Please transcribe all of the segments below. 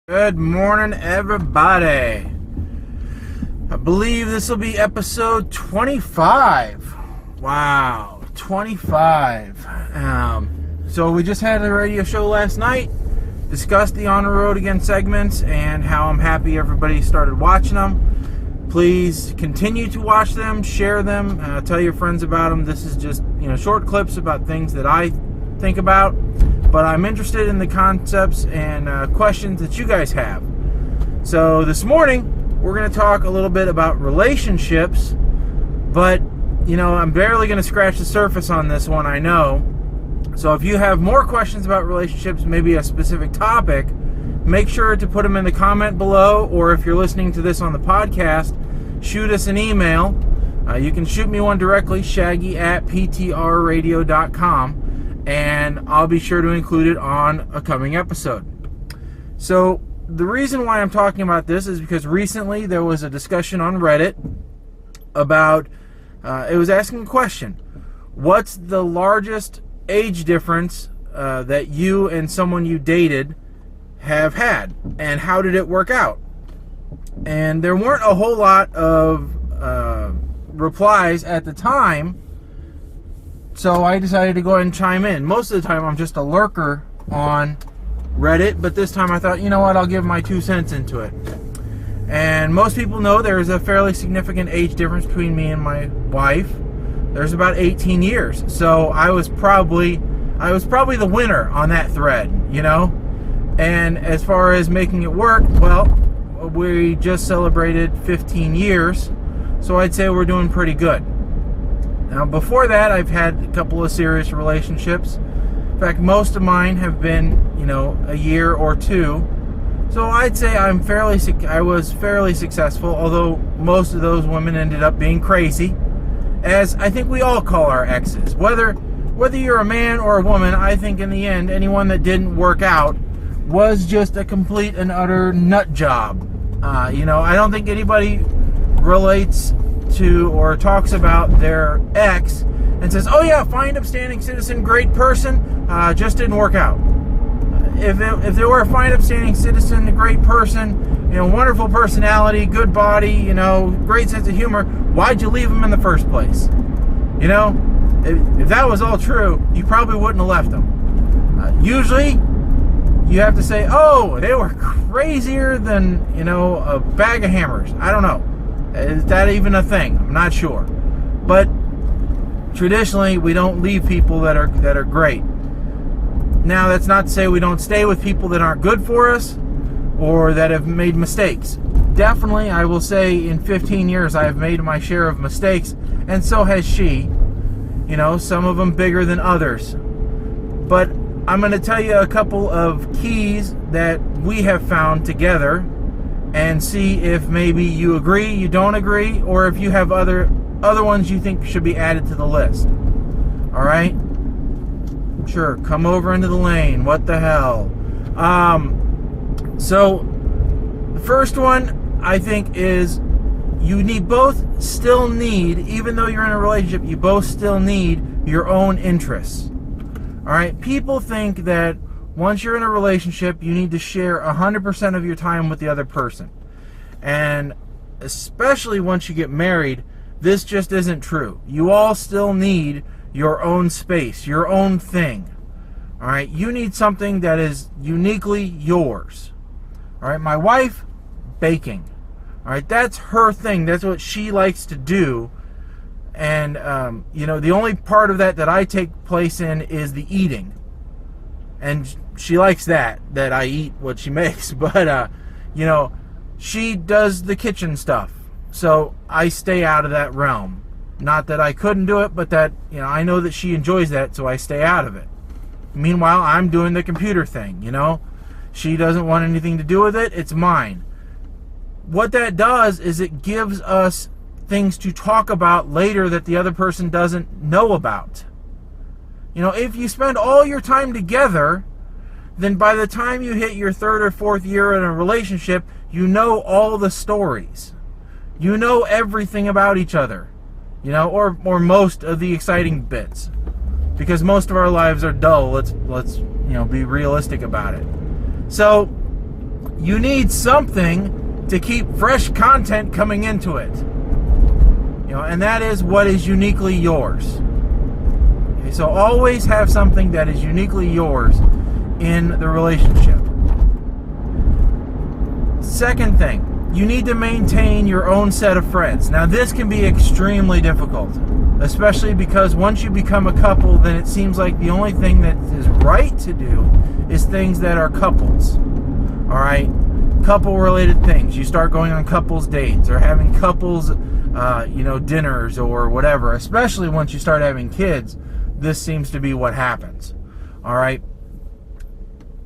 Good morning, everybody. I believe this will be episode 25. Wow, 25. So we just had a radio show last night, discussed the On the Road Again segments and how I'm happy everybody started watching them. Please continue to watch them, share them, tell your friends about them. This is just, short clips about things that I think about, but I'm interested in the concepts and questions that you guys have. So this morning, we're going to talk a little bit about relationships, but, I'm barely going to scratch the surface on this one, I know. So if you have more questions about relationships, maybe a specific topic, make sure to put them in the comment below, or if you're listening to this on the podcast, shoot us an email. You can shoot me one directly, shaggy@ptrradio.com. And I'll be sure to include it on a coming episode. So the reason why I'm talking about this is because recently there was a discussion on Reddit about, it was asking a question: what's the largest age difference that you and someone you dated have had, and how did it work out? And there weren't a whole lot of replies at the time, so I decided to go ahead and chime in. Most of the time I'm just a lurker on Reddit, but this time I thought, you know what, I'll give my 2 cents into it. And most people know there's a fairly significant age difference between me and my wife. There's about 18 years. So I was probably the winner on that thread, And as far as making it work, well, we just celebrated 15 years, so I'd say we're doing pretty good. Now, before that, I've had a couple of serious relationships. In fact, most of mine have been, a year or two. So I'd say I was fairly successful, although most of those women ended up being crazy, as I think we all call our exes. Whether you're a man or a woman, I think in the end, anyone that didn't work out was just a complete and utter nut job. I don't think anybody relates to or talks about their ex and says, oh yeah, fine, upstanding citizen, great person, just didn't work out. If they were a fine, upstanding citizen, a great person, wonderful personality, good body, great sense of humor, why'd you leave them in the first place? If that was all true, you probably wouldn't have left them. Usually, you have to say, oh, they were crazier than, a bag of hammers. I don't know. Is that even a thing? I'm not sure. But traditionally, we don't leave people that are great. Now, that's not to say we don't stay with people that aren't good for us or that have made mistakes. Definitely, I will say in 15 years, I have made my share of mistakes, and so has she. Some of them bigger than others. But I'm going to tell you a couple of keys that we have found together and see if maybe you agree, you don't agree, or if you have other ones you think should be added to the list. All right? Sure, come over into the lane. What the hell? So the first one I think is even though you're in a relationship, you both still need your own interests. All right? People think that once you're in a relationship, you need to share 100% of your time with the other person. And especially once you get married, this just isn't true. You all still need your own space, your own thing. All right? You need something that is uniquely yours. All right? My wife, baking. All right? That's her thing. That's what she likes to do. And, the only part of that I take place in is the eating. And she likes that I eat what she makes. But, she does the kitchen stuff. So I stay out of that realm. Not that I couldn't do it, but that, I know that she enjoys that, so I stay out of it. Meanwhile, I'm doing the computer thing, She doesn't want anything to do with it. It's mine. What that does is it gives us things to talk about later that the other person doesn't know about. If you spend all your time together, then by the time you hit your 3rd or 4th year in a relationship, you know all the stories. You know everything about each other. Or most of the exciting bits. Because most of our lives are dull. Let's be realistic about it. So you need something to keep fresh content coming into it. And that is what is uniquely yours. Okay, so always have something that is uniquely yours in the relationship. Second thing, you need to maintain your own set of friends. Now, this can be extremely difficult, especially because once you become a couple, then it seems like the only thing that is right to do is things that are couples. All right? Couple-related things. You start going on couples dates or having couples, dinners or whatever. Especially once you start having kids, this seems to be what happens. All right?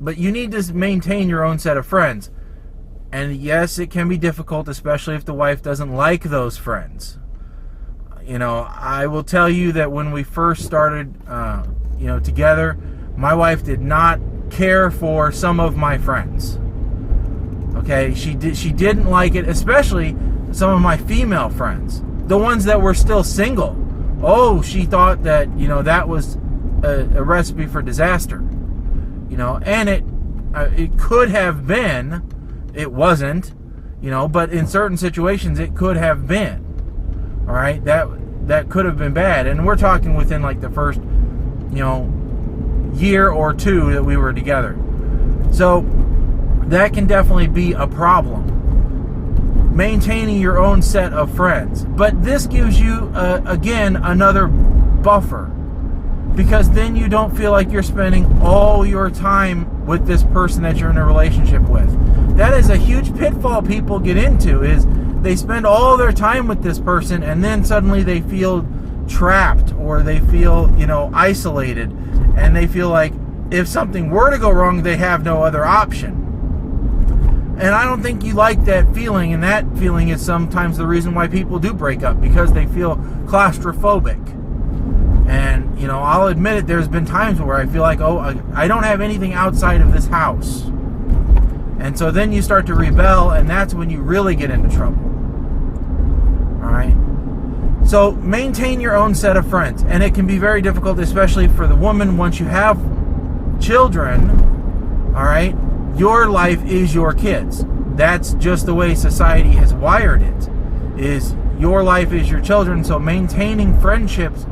But you need to maintain your own set of friends. And yes, it can be difficult, especially if the wife doesn't like those friends. I will tell you that when we first started, together, my wife did not care for some of my friends. Okay, she didn't like it, especially some of my female friends, the ones that were still single. Oh, she thought that that was a recipe for disaster. And it could have been. It wasn't, but in certain situations it could have been. All right, that could have been bad, and we're talking within like the first, year or two that we were together. So that can definitely be a problem. Maintaining your own set of friends, but this gives you again another buffer, because then you don't feel like you're spending all your time with this person that you're in a relationship with. That is a huge pitfall people get into, is they spend all their time with this person and then suddenly they feel trapped, or they feel, isolated, and they feel like if something were to go wrong, they have no other option. And I don't think you like that feeling, and that feeling is sometimes the reason why people do break up, because they feel claustrophobic. And, I'll admit it, there's been times where I feel like, I don't have anything outside of this house. And so then you start to rebel, and that's when you really get into trouble. All right? So maintain your own set of friends. And it can be very difficult, especially for the woman, once you have children. All right? Your life is your kids. That's just the way society has wired it. Is your life is your children. So maintaining friendships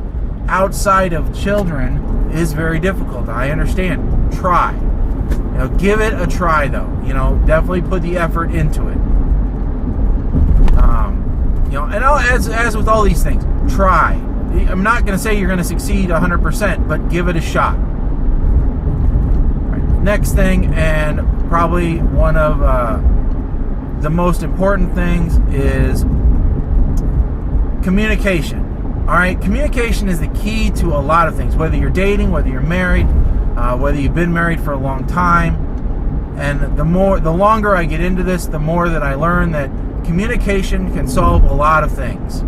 outside of children is very difficult. I understand. Try. Give it a try, though. Definitely put the effort into it. And as with all these things, try. I'm not going to say you're going to succeed 100%, but give it a shot. Right. Next thing, and probably one of the most important things, is communication. All right, communication is the key to a lot of things, whether you're dating, whether you're married, whether you've been married for a long time. And the longer I get into this, the more that I learn that communication can solve a lot of things.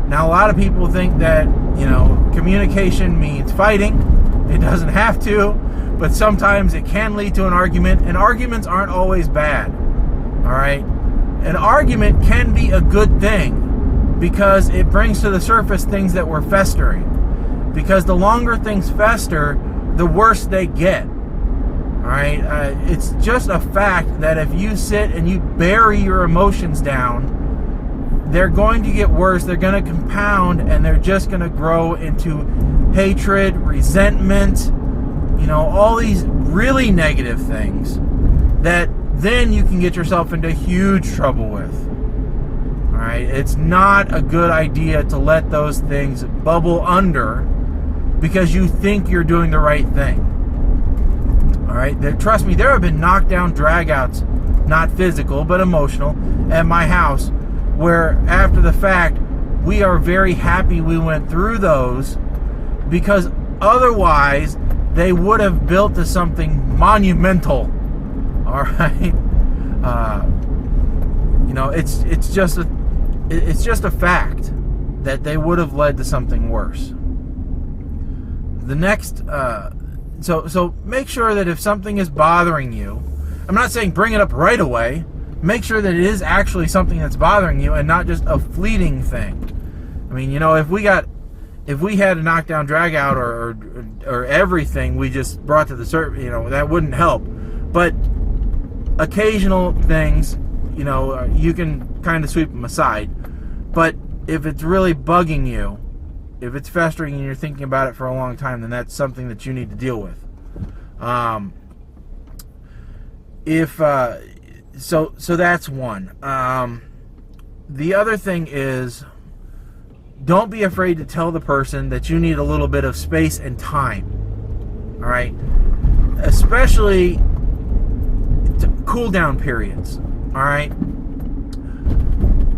Now, a lot of people think that, communication means fighting. It doesn't have to, but sometimes it can lead to an argument, and arguments aren't always bad. All right? An argument can be a good thing, because it brings to the surface things that were festering. Because the longer things fester, the worse they get. All right? It's just a fact that if you sit and you bury your emotions down, they're going to get worse, they're going to compound, and they're just going to grow into hatred, resentment, all these really negative things that then you can get yourself into huge trouble with. Alright, it's not a good idea to let those things bubble under because you think you're doing the right thing. Alright, trust me, there have been knockdown dragouts, not physical, but emotional, at my house, where after the fact, we are very happy we went through those, because otherwise they would have built to something monumental. Alright? It's just a fact that they would have led to something worse. The next, so make sure that if something is bothering you, I'm not saying bring it up right away. Make sure that it is actually something that's bothering you and not just a fleeting thing. I mean, if we had a knockdown drag out or everything we just brought to the surface, that wouldn't help. But occasional things, you can kind of sweep them aside. But if it's really bugging you, if it's festering and you're thinking about it for a long time, then that's something that you need to deal with. So that's one. The other thing is, don't be afraid to tell the person that you need a little bit of space and time. All right? Especially cool down periods. All right?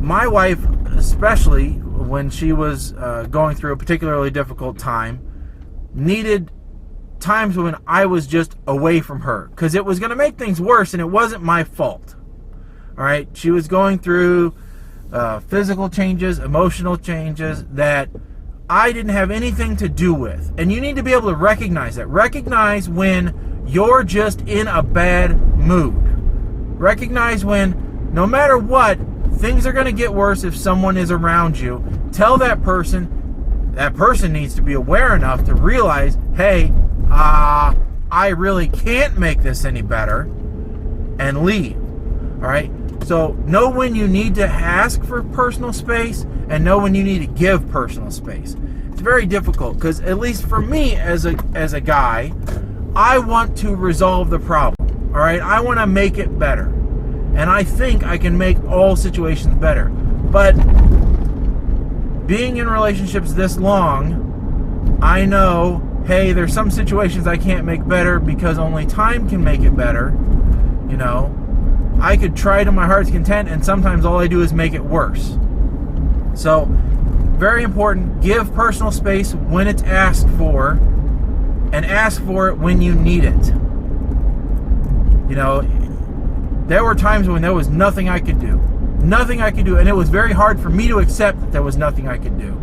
My wife, especially when she was going through a particularly difficult time, needed times when I was just away from her, because it was going to make things worse, and it wasn't my fault. All right? She was going through physical changes, emotional changes that I didn't have anything to do with. And you need to be able to recognize that. Recognize when you're just in a bad mood. Recognize when, no matter what, things are going to get worse if someone is around you. Tell that person needs to be aware enough to realize, hey, I really can't make this any better, and leave. All right? So know when you need to ask for personal space and know when you need to give personal space. It's very difficult because, at least for me as a guy, I want to resolve the problem. All right? I want to make it better. And I think I can make all situations better. But being in relationships this long, I know, hey, there's some situations I can't make better because only time can make it better. I could try to my heart's content, and sometimes all I do is make it worse. So, very important, give personal space when it's asked for, and ask for it when you need it. There were times when there was nothing I could do. Nothing I could do, and it was very hard for me to accept that there was nothing I could do.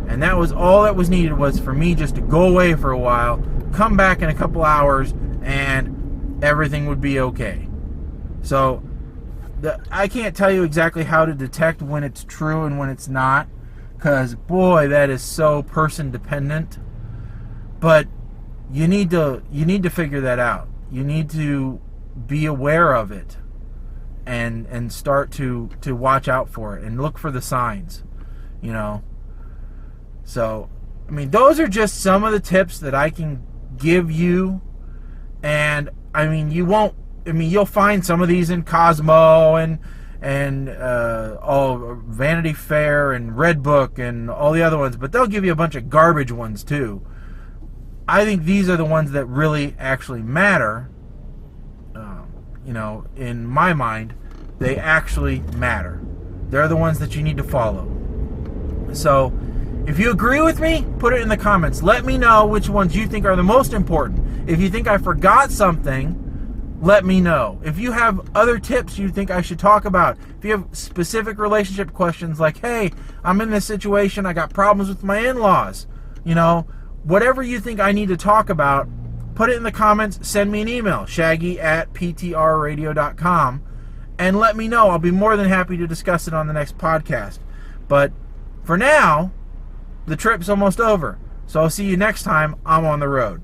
And that was all that was needed, was for me just to go away for a while, come back in a couple hours, and everything would be okay. So, I can't tell you exactly how to detect when it's true and when it's not, because, boy, that is so person dependent. But you need to figure that out. You need to be aware of it and start to watch out for it and look for the signs, So, those are just some of the tips that I can give you. And, you'll find some of these in Cosmo and all Vanity Fair and Red Book and all the other ones, but they'll give you a bunch of garbage ones too. I think these are the ones that really actually matter. In my mind, they actually matter. They're the ones that you need to follow. So, if you agree with me, put it in the comments. Let me know which ones you think are the most important. If you think I forgot something, let me know. If you have other tips you think I should talk about, if you have specific relationship questions like, hey, I'm in this situation, I got problems with my in-laws, whatever you think I need to talk about, put it in the comments, send me an email, shaggy@ptrradio.com, and let me know. I'll be more than happy to discuss it on the next podcast. But for now, the trip's almost over. So I'll see you next time I'm on the road.